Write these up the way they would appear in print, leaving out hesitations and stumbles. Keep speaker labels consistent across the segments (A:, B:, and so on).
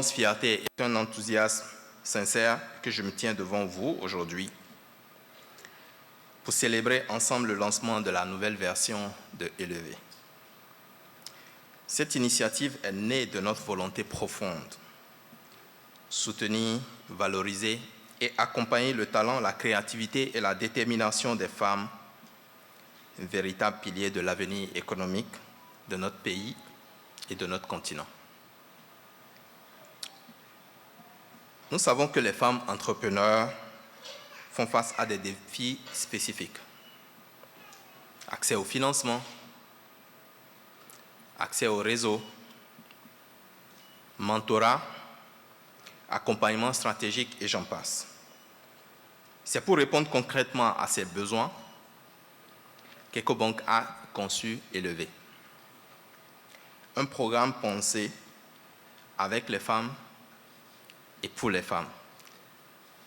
A: immense fierté et un enthousiasme sincère que je me tiens devant vous aujourd'hui pour célébrer ensemble le lancement de la nouvelle version de Élevé. Cette initiative est née de notre volonté profonde: soutenir, valoriser et accompagner le talent, la créativité et la détermination des femmes, un véritable pilier de l'avenir économique de notre pays et de notre continent. Nous savons que les femmes entrepreneurs font face à des défis spécifiques. Accès au financement, accès au réseau, mentorat, accompagnement stratégique et j'en passe. C'est pour répondre concrètement à ces besoins qu'EcoBank a conçu Élevé. Un programme pensé avec les femmes et pour les femmes.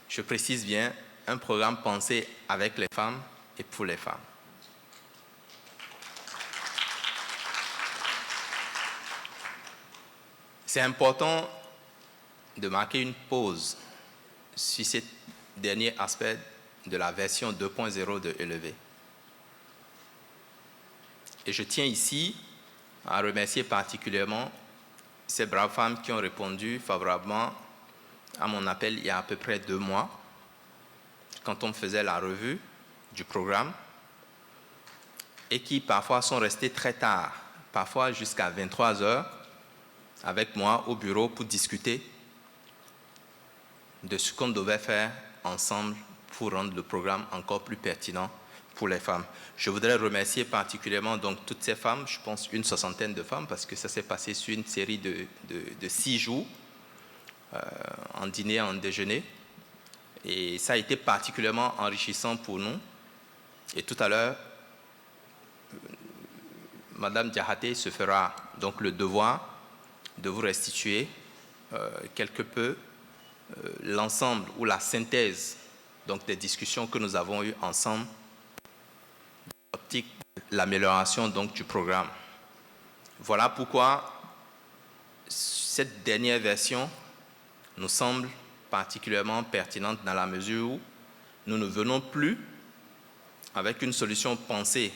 A: Je précise bien, un programme pensé avec les femmes et pour les femmes. C'est important de marquer une pause sur ce dernier aspect de la version 2.0 de Élevé. Et je tiens ici à remercier particulièrement ces braves femmes qui ont répondu favorablement à mon appel il y a à peu près 2 mois, quand on faisait la revue du programme, et qui parfois sont restées très tard, parfois jusqu'à 23 heures, avec moi au bureau pour discuter de ce qu'on devait faire ensemble pour rendre le programme encore plus pertinent pour les femmes. Je voudrais remercier particulièrement donc toutes ces femmes, je pense une 60aine de femmes, parce que ça s'est passé sur une série de 6 jours, en dîner, en déjeuner. Et ça a été particulièrement enrichissant pour nous. Et tout à l'heure, Madame Diakhaté se fera donc le devoir de vous restituer quelque peu l'ensemble ou la synthèse donc des discussions que nous avons eues ensemble dans l'optique de l'amélioration donc du programme. Voilà pourquoi cette dernière version nous semble particulièrement pertinente dans la mesure où nous ne venons plus avec une solution pensée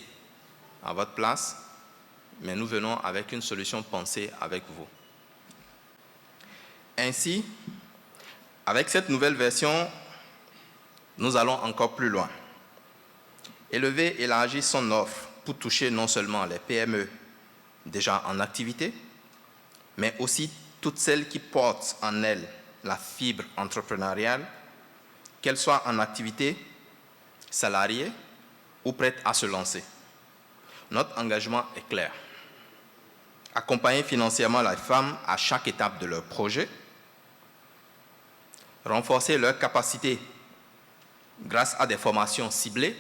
A: à votre place, mais nous venons avec une solution pensée avec vous. Ainsi, avec cette nouvelle version, nous allons encore plus loin. Élevé élargit son offre pour toucher non seulement les PME déjà en activité, mais aussi toutes celles qui portent en elles la fibre entrepreneuriale, qu'elles soient en activité, salariées ou prêtes à se lancer. Notre engagement est clair: accompagner financièrement les femmes à chaque étape de leur projet, renforcer leurs capacités grâce à des formations ciblées.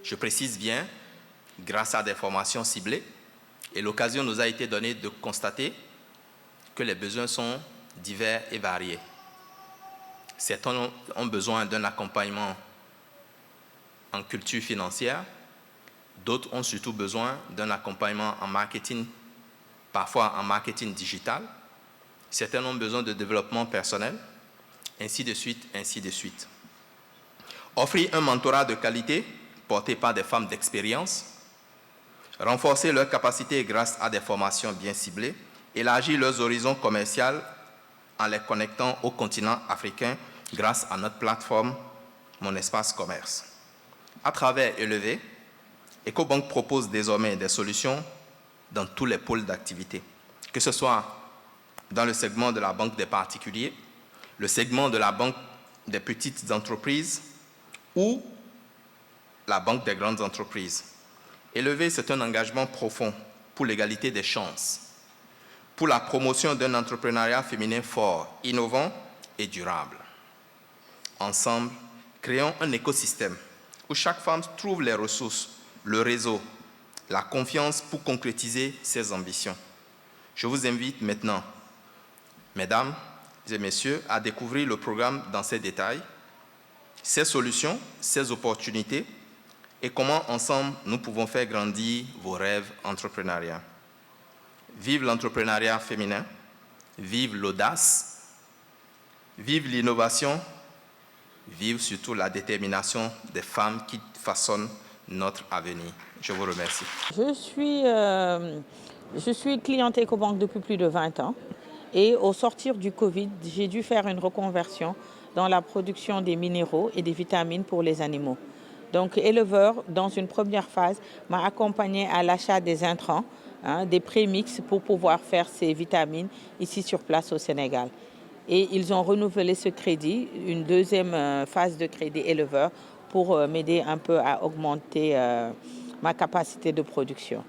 A: Je précise bien, grâce à des formations ciblées, et l'occasion nous a été donnée de constater que les besoins sont divers et variés. Certains ont besoin d'un accompagnement en culture financière, d'autres ont surtout besoin d'un accompagnement en marketing, parfois en marketing digital. Certains ont besoin de développement personnel, ainsi de suite, ainsi de suite. Offrir un mentorat de qualité porté par des femmes d'expérience, renforcer leurs capacités grâce à des formations bien ciblées, élargir leurs horizons commerciaux en les connectant au continent africain grâce à notre plateforme Mon Espace Commerce. À travers Élevé, EcoBank propose désormais des solutions dans tous les pôles d'activité, que ce soit dans le segment de la banque des particuliers, le segment de la banque des petites entreprises ou la banque des grandes entreprises. Élevé, c'est un engagement profond pour l'égalité des chances, pour la promotion d'un entrepreneuriat féminin fort, innovant et durable. Ensemble, créons un écosystème où chaque femme trouve les ressources, le réseau, la confiance pour concrétiser ses ambitions. Je vous invite maintenant, mesdames et messieurs, à découvrir le programme dans ses détails, ses solutions, ses opportunités et comment ensemble nous pouvons faire grandir vos rêves entrepreneuriaux. Vive l'entrepreneuriat féminin, vive l'audace, vive l'innovation, vive surtout la détermination des femmes qui façonnent notre avenir. Je vous remercie.
B: Je suis cliente Ecobank depuis plus de 20 ans et au sortir du Covid, j'ai dû faire une reconversion dans la production des minéraux et des vitamines pour les animaux. Donc éleveur, dans une première phase, m'a accompagné à l'achat des intrants, des prémix pour pouvoir faire ces vitamines ici sur place au Sénégal. Et ils ont renouvelé ce crédit, une deuxième phase de crédit éleveur pour m'aider un peu à augmenter ma capacité de production.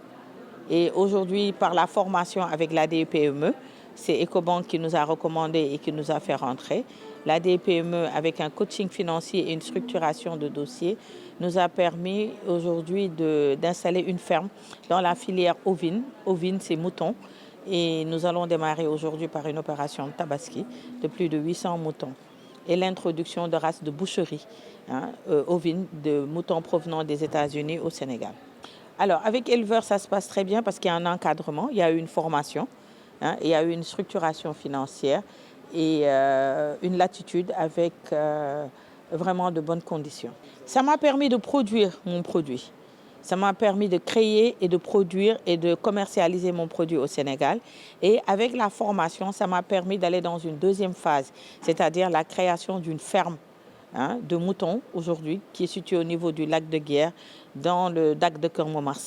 B: Et aujourd'hui, par la formation avec l'ADPME, c'est Ecobank qui nous a recommandé et qui nous a fait rentrer. L'ADPME, avec un coaching financier et une structuration de dossiers, nous a permis aujourd'hui d'installer une ferme dans la filière ovine. Ovine, c'est mouton. Et nous allons démarrer aujourd'hui par une opération de tabaski de plus de 800 moutons et l'introduction de races de boucherie ovines de moutons provenant des États-Unis au Sénégal. Alors, avec éleveurs, ça se passe très bien parce qu'il y a un encadrement, il y a eu une formation, il y a eu une structuration financière et une latitude avec vraiment de bonnes conditions. Ça m'a permis de produire mon produit. Ça m'a permis de créer et de produire et de commercialiser mon produit au Sénégal. Et avec la formation, ça m'a permis d'aller dans une deuxième phase, c'est-à-dire la création d'une ferme de moutons aujourd'hui qui est située au niveau du lac de Guiers dans le DAC de Keur Momar.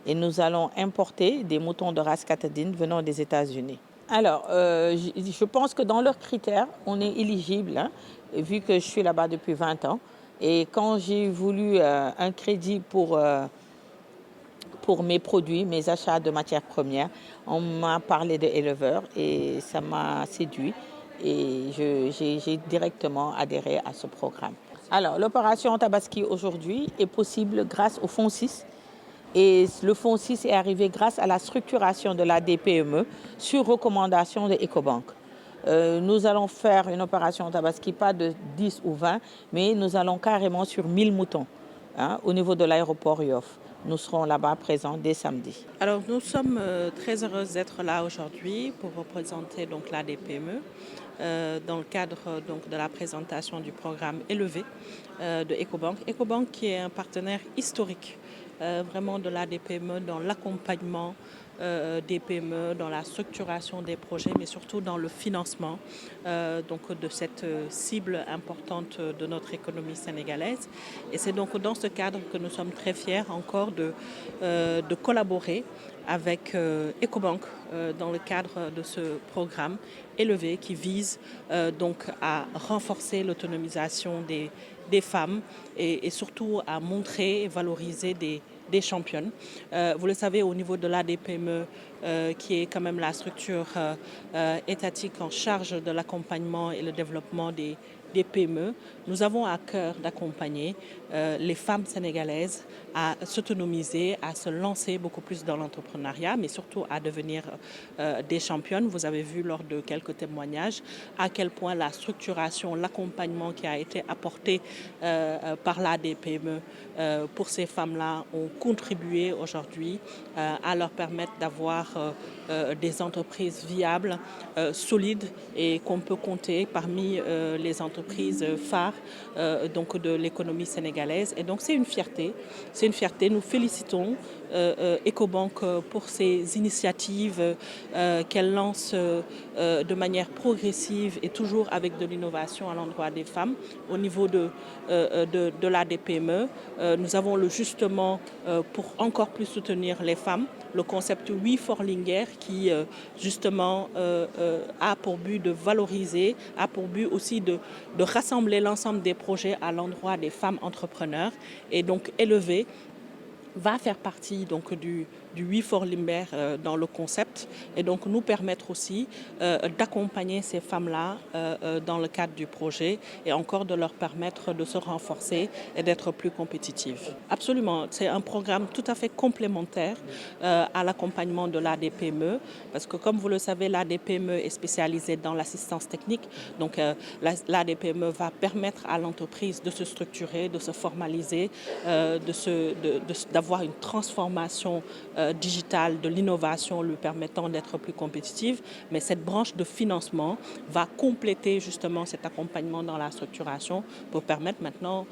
B: Et nous allons importer des moutons de race catadine venant des États-Unis. Alors, je pense que dans leurs critères, on est éligible, vu que je suis là-bas depuis 20 ans. Et quand j'ai voulu un crédit pour mes produits, mes achats de matières premières, on m'a parlé d'éleveurs et ça m'a séduit. Et j'ai directement adhéré à ce programme. Alors, l'opération Tabaski aujourd'hui est possible grâce au Fonds 6. Et le Fonds 6 est arrivé grâce à la structuration de la DPME sur recommandation de Ecobank. Nous allons faire une opération Tabaski, pas de 10 ou 20, mais nous allons carrément sur 1000 moutons au niveau de l'aéroport Yoff. Nous serons là-bas présents dès samedi.
C: Alors nous sommes très heureuses d'être là aujourd'hui pour représenter donc la DPME dans le cadre donc, de la présentation du programme Élevé de Ecobank. Ecobank qui est un partenaire historique vraiment de la DPME dans l'accompagnement des PME, dans la structuration des projets, mais surtout dans le financement donc de cette cible importante de notre économie sénégalaise. Et c'est donc dans ce cadre que nous sommes très fiers encore de collaborer avec Ecobank dans le cadre de ce programme Élevé qui vise donc à renforcer l'autonomisation des femmes et surtout à montrer et valoriser des championnes. Vous le savez, au niveau de l'ADPME, qui est quand même la structure étatique en charge de l'accompagnement et le développement des PME, nous avons à cœur d'accompagner les femmes sénégalaises à s'autonomiser, à se lancer beaucoup plus dans l'entrepreneuriat, mais surtout à devenir des championnes. Vous avez vu lors de quelques témoignages à quel point la structuration, l'accompagnement qui a été apporté par l'ADPME pour ces femmes-là ont contribué aujourd'hui à leur permettre d'avoir des entreprises viables, solides et qu'on peut compter parmi les entreprises phares donc de l'économie sénégalaise. Et donc c'est une fierté. C'est une fierté. Nous félicitons Ecobank pour ces initiatives qu'elle lance de manière progressive et toujours avec de l'innovation à l'endroit des femmes. Au niveau de l'ADPME, nous avons justement pour encore plus soutenir les femmes, le concept We for Linguère qui justement a pour but de valoriser, a pour but aussi de rassembler l'ensemble des projets à l'endroit des femmes entrepreneurs et donc élever va faire partie donc du We for Limber dans le concept et donc nous permettre aussi d'accompagner ces femmes-là dans le cadre du projet et encore de leur permettre de se renforcer et d'être plus compétitives. Absolument, c'est un programme tout à fait complémentaire à l'accompagnement de l'ADPME parce que comme vous le savez, l'ADPME est spécialisée dans l'assistance technique, donc l'ADPME va permettre à l'entreprise de se structurer, de se formaliser, d'avoir une transformation digitale, de l'innovation lui permettant d'être plus compétitive. Mais cette branche de financement va compléter justement cet accompagnement dans la structuration pour permettre maintenant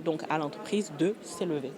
C: donc à l'entreprise de s'élever.